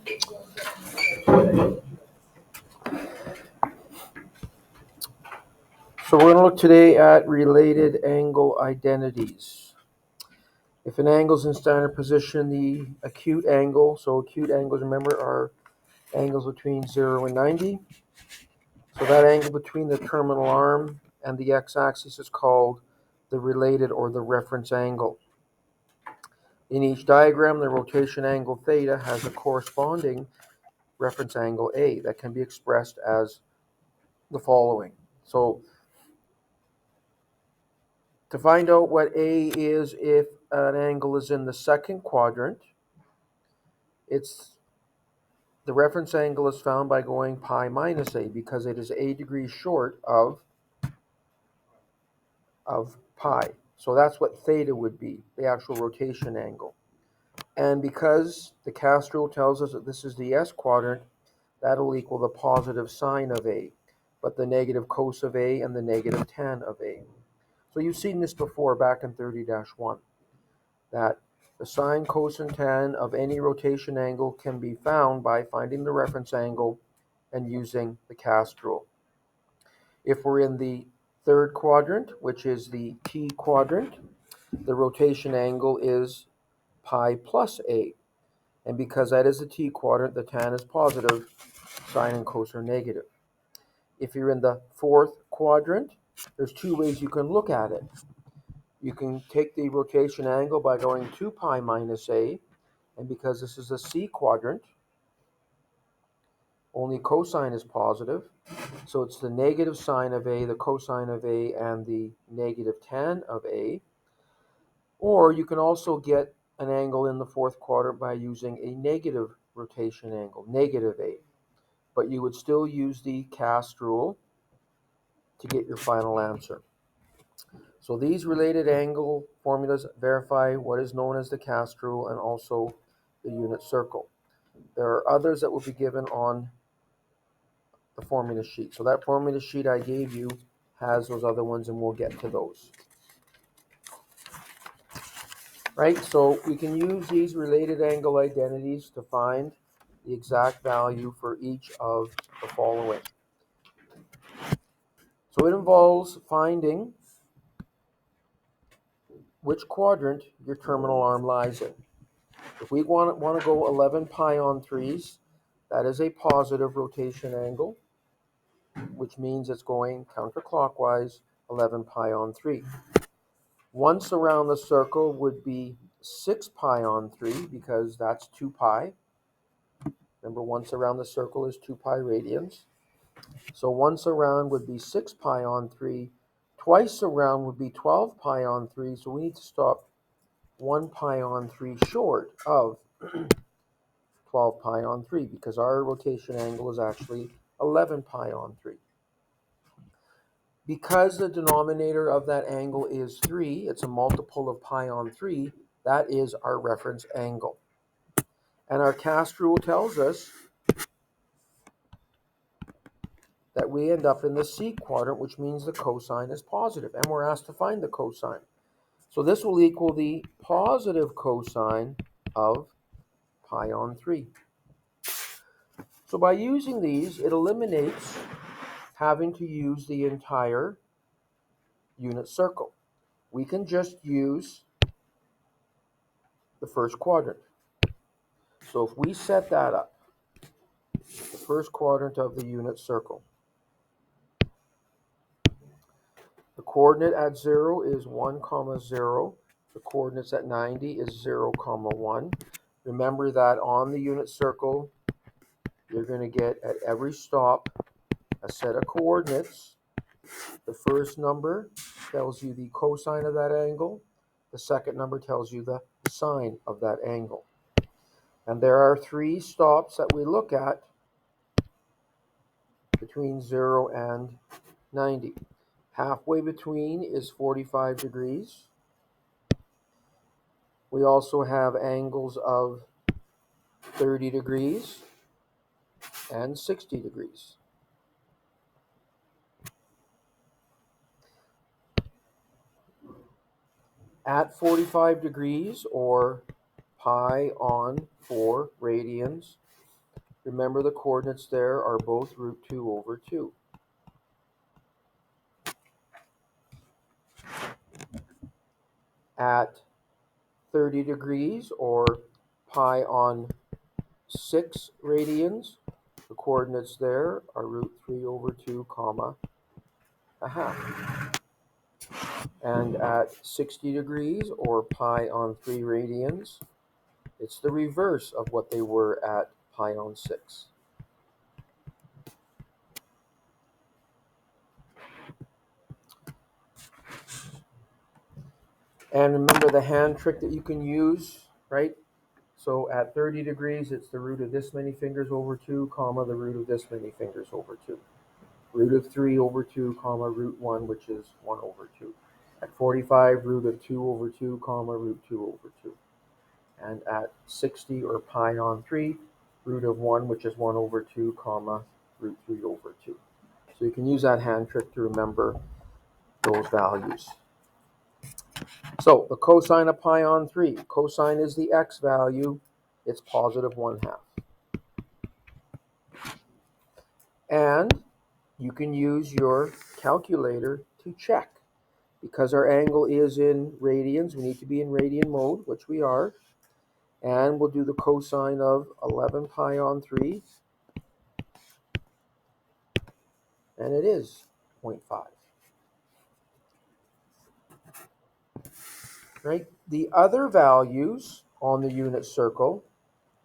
So we're going to look today at related angle identities. If an angle is in standard position, the acute angle, so acute angles, remember, are angles between 0 and 90. So that angle between the terminal arm and the x-axis is called the related or the reference angle. In each diagram, the rotation angle theta has a corresponding reference angle A that can be expressed as the following. So to find out what A is if an angle is in the second quadrant, the reference angle is found by going pi minus A because it is A degrees short of pi. So that's what theta would be, the actual rotation angle. And because the CAST rule tells us that this is the S quadrant, that'll equal the positive sine of A, but the negative cos of A and the negative tan of A. So you've seen this before back in 30-1, that the sine, cos, and tan of any rotation angle can be found by finding the reference angle and using the CAST rule. If we're in the third quadrant, which is the T quadrant, the rotation angle is pi plus A. And because that is the T quadrant, the tan is positive, sine and cos are negative. If you're in the fourth quadrant, there's two ways you can look at it. You can take the rotation angle by going 2 pi minus A, and because this is a C quadrant, only cosine is positive, so it's the negative sine of A, the cosine of A, and the negative tan of A. Or you can also get an angle in the fourth quadrant by using a negative rotation angle, negative A. But you would still use the CAST rule to get your final answer. So these related angle formulas verify what is known as the CAST rule and also the unit circle. There are others that will be given on the formula sheet. So that formula sheet I gave you has those other ones, and we'll get to those. Right, so we can use these related angle identities to find the exact value for each of the following. So it involves finding which quadrant your terminal arm lies in. If we want to go 11 pi on 3s, that is a positive rotation angle, which means it's going counterclockwise 11 pi on 3. Once around the circle would be 6 pi on 3 because that's 2 pi. Remember, once around the circle is 2 pi radians. So once around would be 6 pi on 3. Twice around would be 12 pi on 3. So we need to stop 1 pi on 3 short of 12 pi on 3 because our rotation angle is actually 11 pi on 3. Because the denominator of that angle is 3, it's a multiple of pi on 3, that is our reference angle. And our CAST rule tells us that we end up in the C quadrant, which means the cosine is positive, and we're asked to find the cosine. So this will equal the positive cosine of pi on 3. So by using these, it eliminates having to use the entire unit circle. We can just use the first quadrant. So if we set that up, the first quadrant of the unit circle, the coordinate at 0 is 1, 0. The coordinates at 90 is 0, 1. Remember that on the unit circle, you're going to get at every stop a set of coordinates. The first number tells you the cosine of that angle. The second number tells you the sine of that angle. And there are 3 stops that we look at between 0 and 90. Halfway between is 45 degrees. We also have angles of 30 degrees and 60 degrees. At 45 degrees, or pi on 4 radians, Remember, the coordinates there are both root 2 over 2. At 30 degrees, or pi on 6 radians, the coordinates there are root 3 over 2 comma a half. And at 60 degrees, or pi on 3 radians, it's the reverse of what they were at pi on 6. And remember the hand trick that you can use, right? So at 30 degrees, it's the root of this many fingers over 2, comma, the root of this many fingers over 2. Root of 3 over 2, comma, root 1, which is 1 over 2. At 45, root of 2 over 2, comma, root 2 over 2. And at 60, or pi on 3, root of 1, which is 1 over 2, comma, root 3 over 2. So you can use that hand trick to remember those values. So the cosine of pi on 3. Cosine is the x value. It's positive 1/2. And you can use your calculator to check. Because our angle is in radians, we need to be in radian mode, which we are. And we'll do the cosine of 11 pi on 3. And it is 0.5. Right? The other values on the unit circle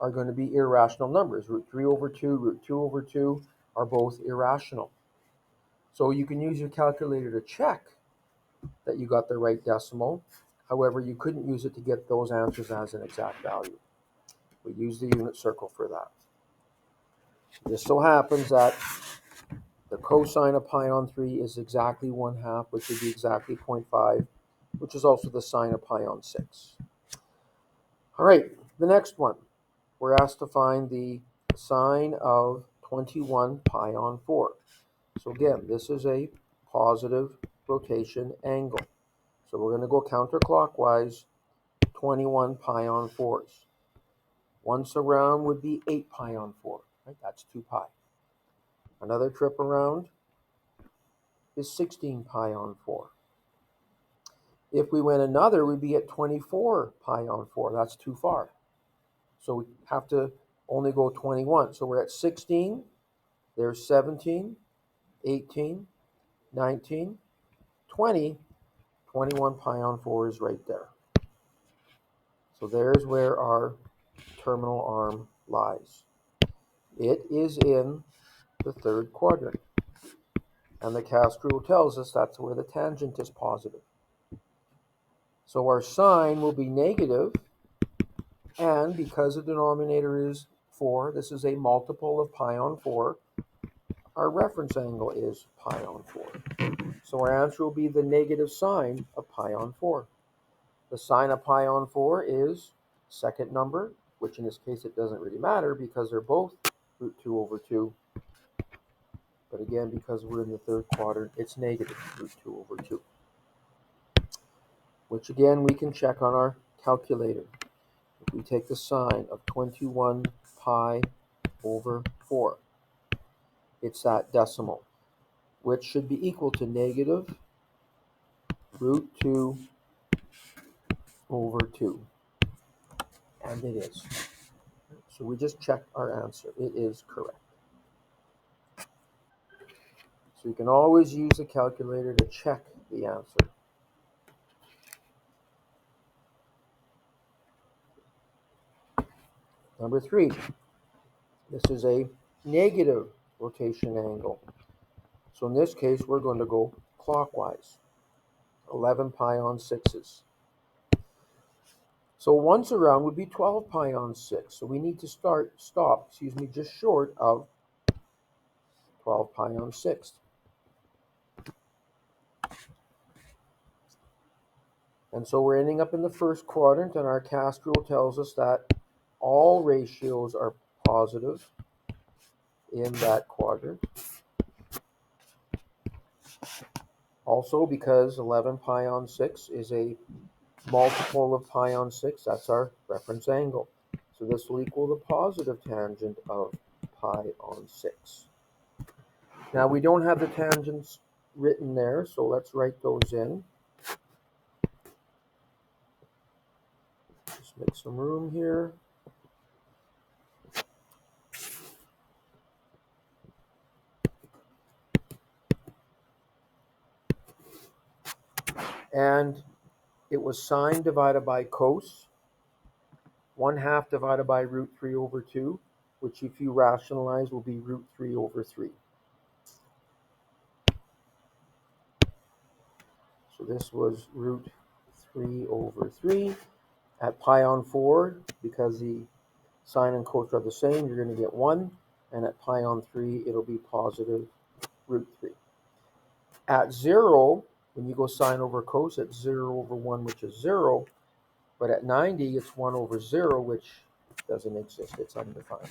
are going to be irrational numbers. Root 3 over 2, root 2 over 2 are both irrational. So you can use your calculator to check that you got the right decimal. However, you couldn't use it to get those answers as an exact value. We use the unit circle for that. It just so happens that the cosine of pi on 3 is exactly 1/2, which would be exactly 0.5, which is also the sine of pi on 6. All right, the next one. We're asked to find the sine of 21 pi on 4. So again, this is a positive rotation angle. So we're going to go counterclockwise, 21 pi on 4s. Once around would be 8 pi on 4. Right? That's 2 pi. Another trip around is 16 pi on 4. If we went another, we'd be at 24 pi on 4. That's too far. So we have to only go 21. So we're at 16. There's 17, 18, 19, 20. 21 pi on 4 is right there. So there's where our terminal arm lies. It is in the third quadrant. And the cast rule tells us that's where the tangent is positive. So our sine will be negative, and because the denominator is 4, this is a multiple of pi on 4, our reference angle is pi on 4. So our answer will be the negative sine of pi on 4. The sine of pi on 4 is second number, which in this case it doesn't really matter because they're both root 2 over 2. But again, because we're in the third quadrant, it's negative root 2 over 2. Which again, we can check on our calculator. If we take the sine of 21 pi over 4, it's that decimal, which should be equal to negative root 2 over 2. And it is. So we just checked our answer. It is correct. So you can always use a calculator to check the answer. Number 3, this is a negative rotation angle. So in this case, we're going to go clockwise, 11 pi on 6s. So once around would be 12 pi on 6. So we need to stop just short of 12 pi on 6. And so we're ending up in the first quadrant, and our cast rule tells us that all ratios are positive in that quadrant. Also, because 11 pi on 6 is a multiple of pi on 6, that's our reference angle. So this will equal the positive tangent of pi on 6. Now we don't have the tangents written there, so let's write those in. Just make some room here. And it was sine divided by cos, 1/2 divided by root 3 over 2, which if you rationalize will be root 3 over 3. So this was root 3 over 3. At pi on 4, because the sine and cos are the same, you're going to get 1. And at pi on 3, it'll be positive root 3. At 0, when you go sine over cos, it's 0 over 1, which is 0. But at 90, it's 1 over 0, which doesn't exist. It's undefined.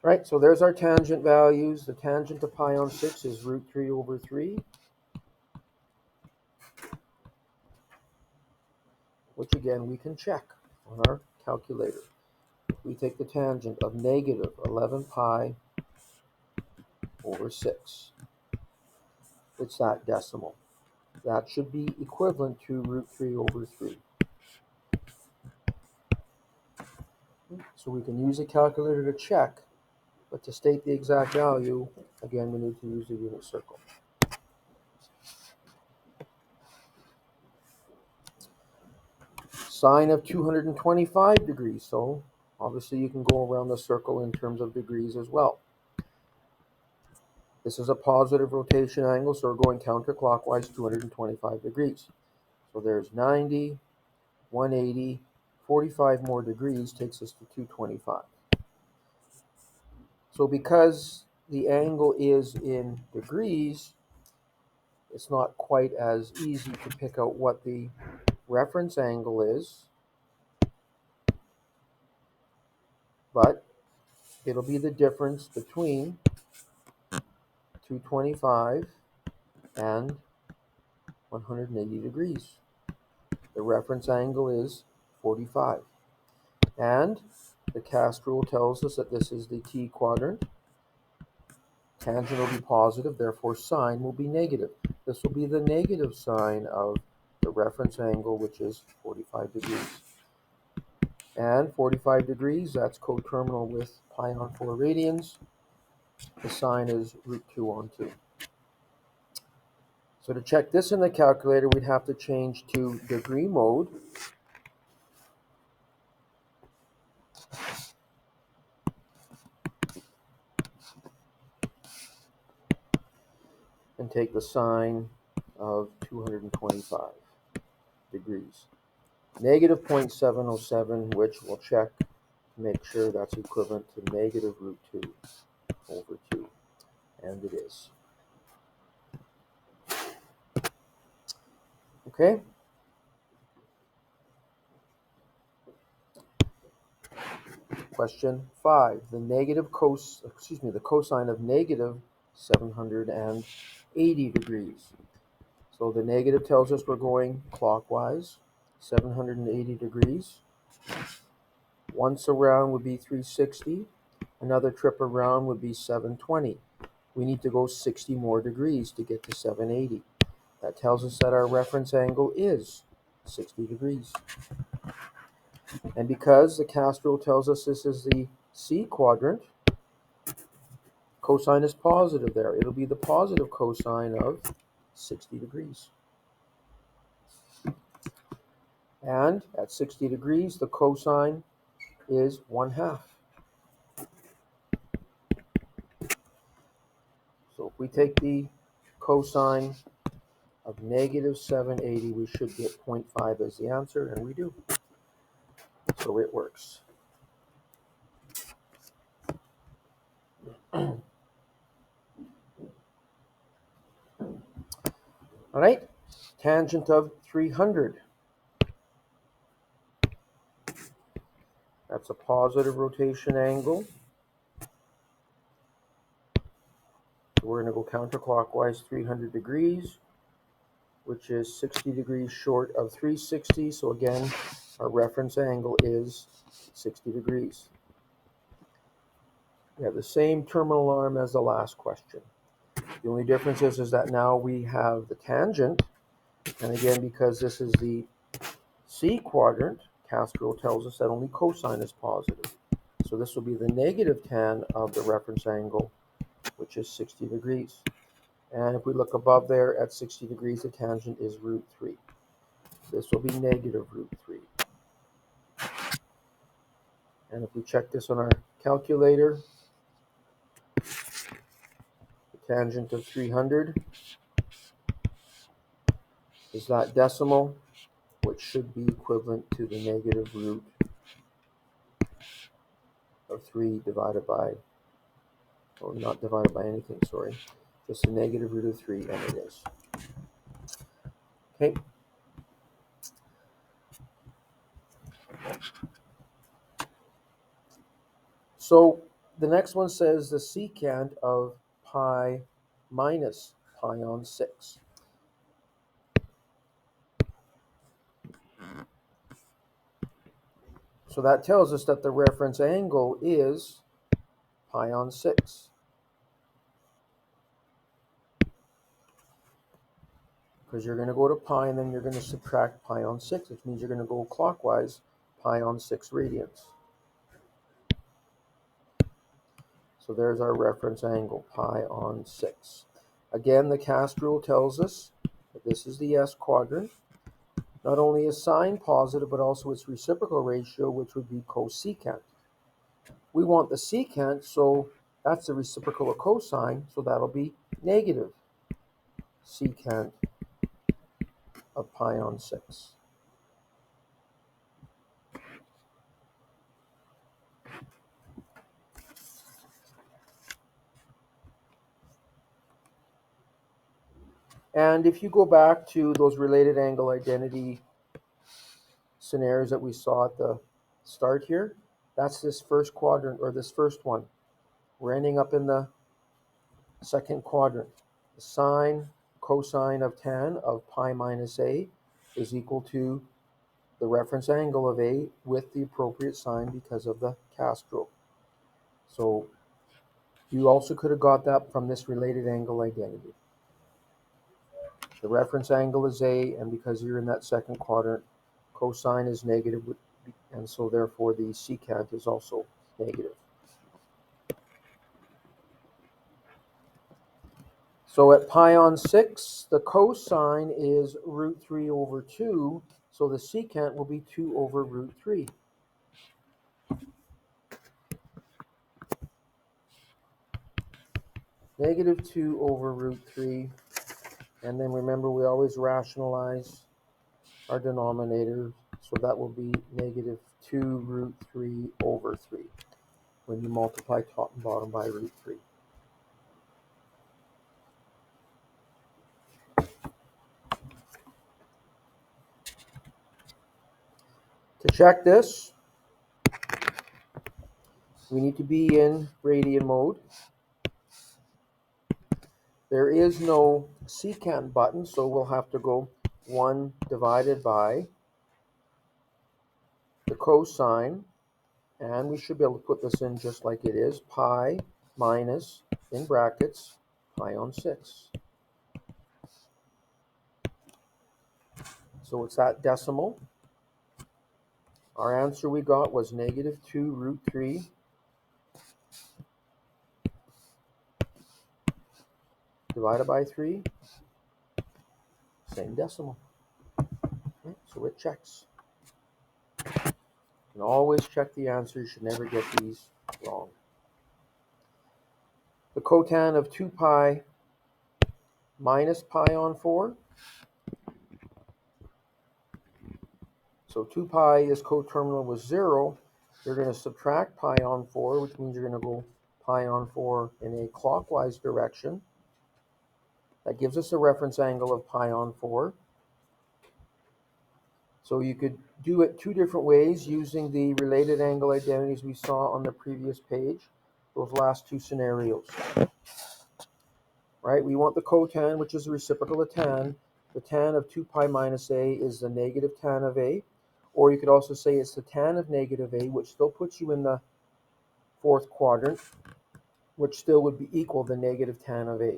Right, so there's our tangent values. The tangent to pi on 6 is root 3 over 3. Which again we can check on our calculator. We take the tangent of negative 11 pi over 6. It's that decimal. That should be equivalent to root 3 over 3. So we can use a calculator to check, but to state the exact value, again, we need to use the unit circle. Sine of 225 degrees, so obviously you can go around the circle in terms of degrees as well. This is a positive rotation angle, so we're going counterclockwise 225 degrees. So there's 90, 180, 45 more degrees takes us to 225. So because the angle is in degrees, it's not quite as easy to pick out what the reference angle is, but it'll be the difference between 225 and 180 degrees. The reference angle is 45. And the cast rule tells us that this is the t quadrant. Tangent will be positive, therefore sine will be negative. This will be the negative sine of the reference angle, which is 45 degrees. And 45 degrees, that's coterminal with pi on 4 radians. The sine is root 2 on 2. So to check this in the calculator, we'd have to change to degree mode. And take the sine of 225 degrees. Negative 0.707, which we'll check to make sure that's equivalent to negative root 2 over 2. And it is. Okay? Question 5. The cosine of negative 780 degrees. So the negative tells us we're going clockwise, 780 degrees. Once around would be 360. Another trip around would be 720. We need to go 60 more degrees to get to 780. That tells us that our reference angle is 60 degrees. And because the cast rule tells us this is the C quadrant, cosine is positive there. It'll be the positive cosine of 60 degrees. And at 60 degrees, the cosine is 1/2. So if we take the cosine of negative 780, we should get 0.5 as the answer, and we do. So it works. All right, tangent of 300. That's a positive rotation angle. So we're going to go counterclockwise 300 degrees, which is 60 degrees short of 360. So again, our reference angle is 60 degrees. We have the same terminal arm as the last question. The only difference is that now we have the tangent, and again, because this is the C quadrant, Castro tells us that only cosine is positive. So this will be the negative tan of the reference angle, which is 60 degrees. And if we look above there at 60 degrees, the tangent is root 3. This will be negative root 3. And if we check this on our calculator, the tangent of 300 is that decimal, which should be equivalent to the negative root of 3 divided by, or not divided by anything, sorry, just the negative root of 3, and it is. Okay. So the next one says the secant of pi minus pi on 6. So that tells us that the reference angle is pi on 6. Because you're going to go to pi and then you're going to subtract pi on 6, which means you're going to go clockwise pi on 6 radians. So there's our reference angle, pi on 6. Again, the CAST rule tells us that this is the S quadrant. Not only is sine positive, but also its reciprocal ratio, which would be cosecant. We want the secant, so that's the reciprocal of cosine, so that'll be negative secant of pi on 6. And if you go back to those related angle identity scenarios that we saw at the start here, that's this first quadrant, or this first one. We're ending up in the second quadrant. The sine, cosine of tan of pi minus a is equal to the reference angle of a with the appropriate sign because of the CAST rule. So you also could have got that from this related angle identity. The reference angle is a, and because you're in that second quadrant, cosine is negative, and so therefore the secant is also negative. So at pi on 6, the cosine is root 3 over 2, so the secant will be 2 over root 3. Negative 2 over root 3, and then remember we always rationalize our denominator, so that will be negative 2 root 3 over 3 when you multiply top and bottom by root 3. To check this, we need to be in radian mode. There is no secant button, so we'll have to go 1 divided by the cosine, and we should be able to put this in just like it is, pi minus, in brackets, pi on 6. So it's that decimal. Our answer we got was negative 2 root 3 divided by 3, same decimal. Okay, so it checks. You can always check the answer. You should never get these wrong. The cotan of 2 pi minus pi on 4. So 2 pi is coterminal with 0. You're going to subtract pi on 4, which means you're going to go pi on 4 in a clockwise direction. That gives us a reference angle of pi on 4. So you could do it two different ways using the related angle identities we saw on the previous page, those last two scenarios. Right, we want the cotan, which is the reciprocal of tan. The tan of 2 pi minus a is the negative tan of a. Or you could also say it's the tan of negative a, which still puts you in the fourth quadrant. which still would be equal to negative tan of A.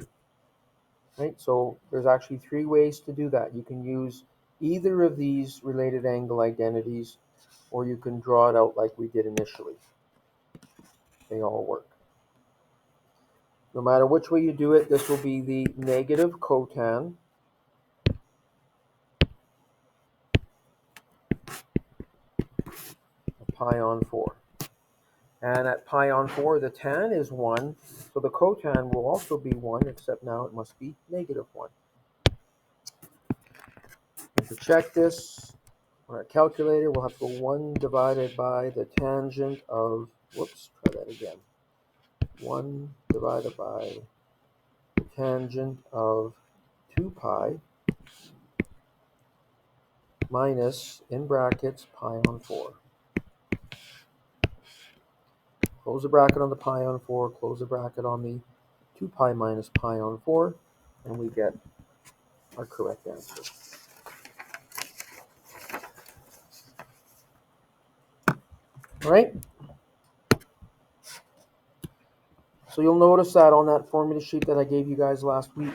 Right? So there's actually three ways to do that. You can use either of these related angle identities, or you can draw it out like we did initially. They all work. No matter which way you do it, this will be the negative cotan of pi on 4. And at pi on 4, the tan is 1, so the cotan will also be 1, except now it must be negative 1. And to check this, on our calculator, we'll have to go 1 divided by the tangent of, whoops, try that again. 1 divided by the tangent of 2 pi minus, in brackets, pi on 4. Close the bracket on the pi on 4, close the bracket on the 2 pi minus pi on 4, and we get our correct answer. All right? So you'll notice that on that formula sheet that I gave you guys last week,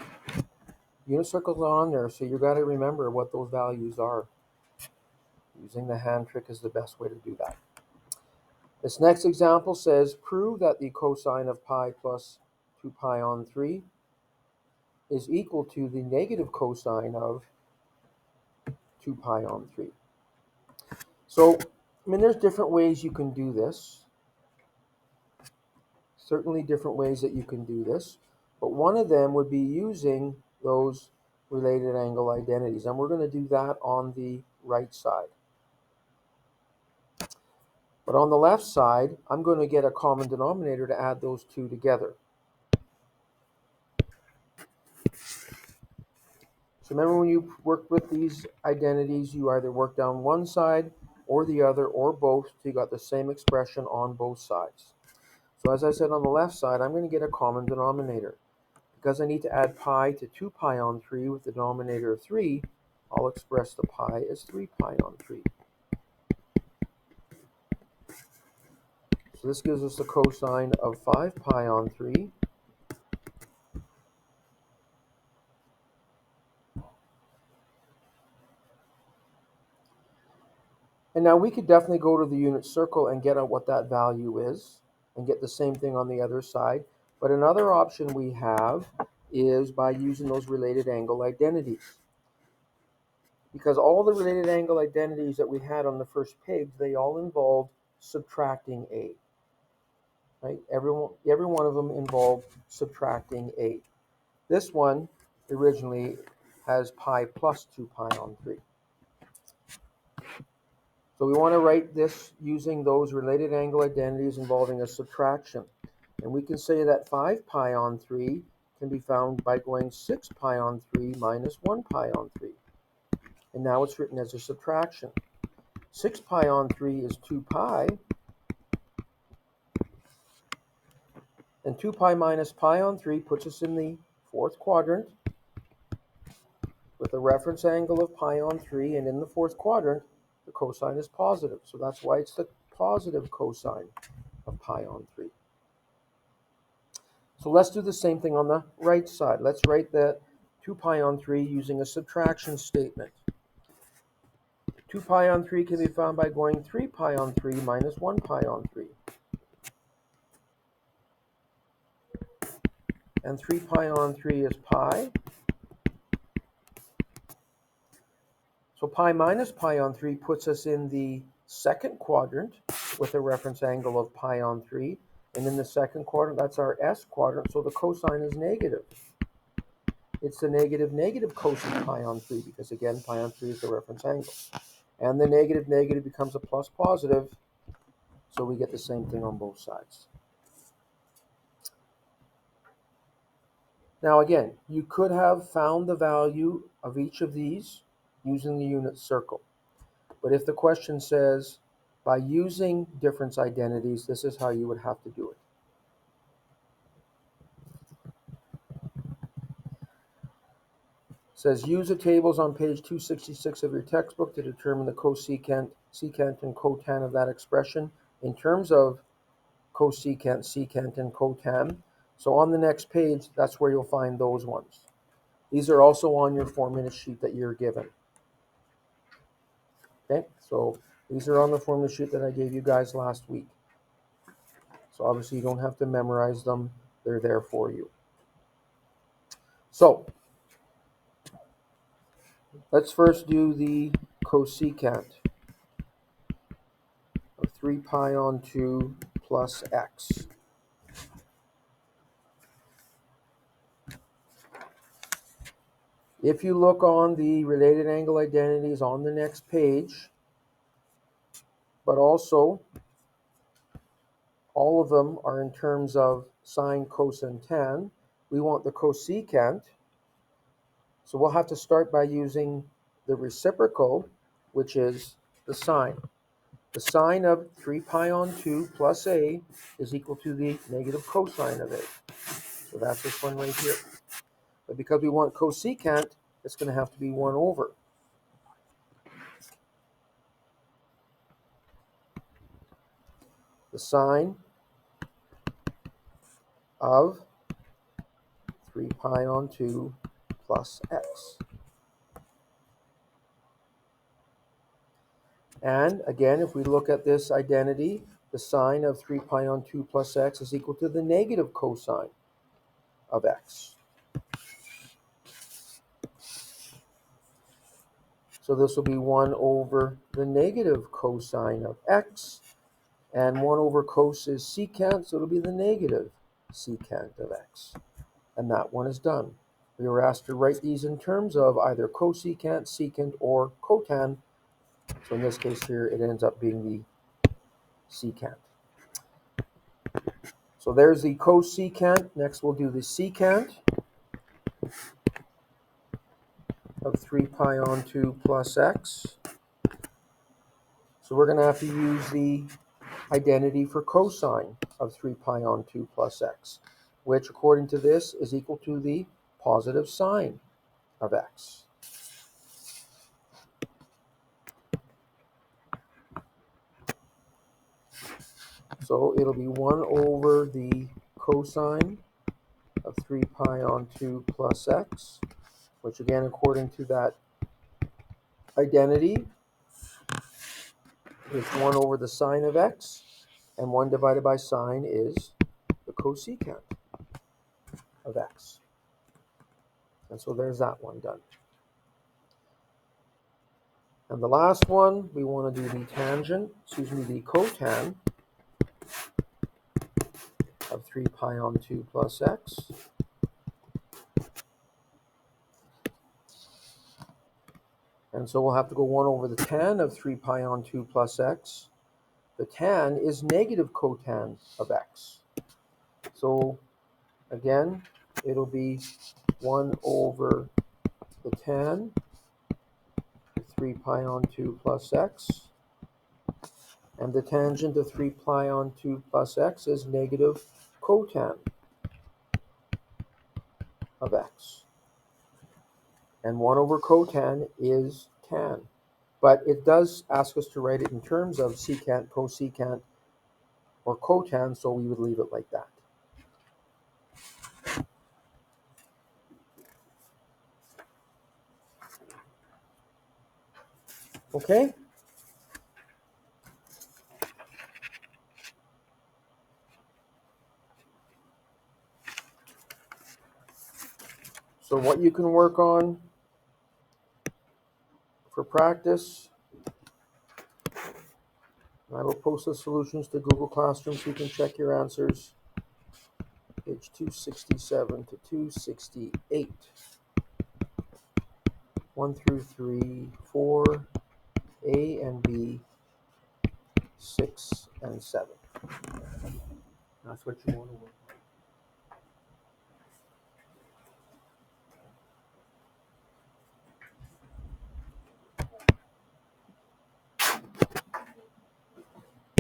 unit circles are on there, so you got to remember what those values are. Using the hand trick is the best way to do that. This next example says, prove that the cosine of pi plus 2 pi on 3 is equal to the negative cosine of 2 pi on 3. So, I mean, there's different ways you can do this. Certainly different ways that you can do this. But one of them would be using those related angle identities. And we're going to do that on the right side. But on the left side, I'm going to get a common denominator to add those two together. So remember, when you work with these identities, you either work down one side or the other or both, so you got the same expression on both sides. So as I said, on the left side, I'm going to get a common denominator. Because I need to add pi to 2 pi on 3 with the denominator of 3, I'll express the pi as 3 pi on 3. So this gives us the cosine of 5 pi on 3. And now we could definitely go to the unit circle and get out what that value is and get the same thing on the other side. But another option we have is by using those related angle identities. Because all the related angle identities that we had on the first page, they all involved subtracting A. Right? Every one of them involved subtracting A. This one originally has pi plus 2 pi on 3. So we want to write this using those related angle identities involving a subtraction. And we can say that 5 pi on 3 can be found by going 6 pi on 3 minus 1 pi on 3. And now it's written as a subtraction. 6 pi on 3 is 2 pi. And 2 pi minus pi on 3 puts us in the fourth quadrant with a reference angle of pi on 3. And in the fourth quadrant, the cosine is positive. So that's why it's the positive cosine of pi on 3. So let's do the same thing on the right side. Let's write that 2 pi on 3 using a subtraction statement. 2 pi on 3 can be found by going 3 pi on 3 minus 1 pi on 3. And 3 pi on 3 is pi. So pi minus pi on 3 puts us in the second quadrant with a reference angle of pi on 3. And in the second quadrant, that's our S quadrant, so the cosine is negative. It's the negative cosine pi on 3, because again, pi on 3 is the reference angle. And the negative becomes a plus positive, so we get the same thing on both sides. Now again, you could have found the value of each of these using the unit circle. But if the question says, by using difference identities, this is how you would have to do it. It says, use the tables on page 266 of your textbook to determine the cosecant, secant, and cotan of that expression. In terms of cosecant, secant, and cotan, So on the next page, that's where you'll find those ones. These are also on your 4-minute sheet that you're given. Okay, so these are on the 4-minute sheet that I gave you guys last week. So obviously you don't have to memorize them. They're there for you. So let's first do the cosecant of 3 pi on 2 plus x. If you look on the related angle identities on the next page, but also all of them are in terms of sine, cos, and tan. We want the cosecant, so we'll have to start by using the reciprocal, which is the sine. The sine of 3 pi on 2 plus a is equal to the negative cosine of a. So that's this one right here. But because we want cosecant, it's going to have to be 1 over. The sine of 3 pi on 2 plus x. And again, if we look at this identity, the sine of 3 pi on 2 plus x is equal to the negative cosine of x. So this will be 1 over the negative cosine of x. And 1 over cos is secant, so it'll be the negative secant of x. And that one is done. We were asked to write these in terms of either cosecant, secant, or cotan. So in this case here, it ends up being the secant. So there's the cosecant. Next we'll do the secant of 3 pi on 2 plus x. So we're going to have to use the identity for cosine of 3 pi on 2 plus x, which according to this is equal to the positive sine of x. So it'll be 1 over the cosine of 3 pi on 2 plus x, which again, according to that identity, is 1 over the sine of x, and 1 divided by sine is the cosecant of x. And so there's that one done. And the last one, we want to do the the cotan of 3 pi on 2 plus x. And so we'll have to go 1 over the tan of 3 pi on 2 plus x. The tan is negative cotan of x. So again, it'll be 1 over the tan of 3 pi on 2 plus x. And the tangent of 3 pi on 2 plus x is negative cotan of x. And 1 over cotan is tan. But it does ask us to write it in terms of secant, cosecant, or cotan, so we would leave it like that. Okay? So what you can work on for practice, I will post the solutions to Google Classroom so you can check your answers. Page 267 to 268. 1 through 3, 4, A and B, 6 and 7. That's what you want to work on.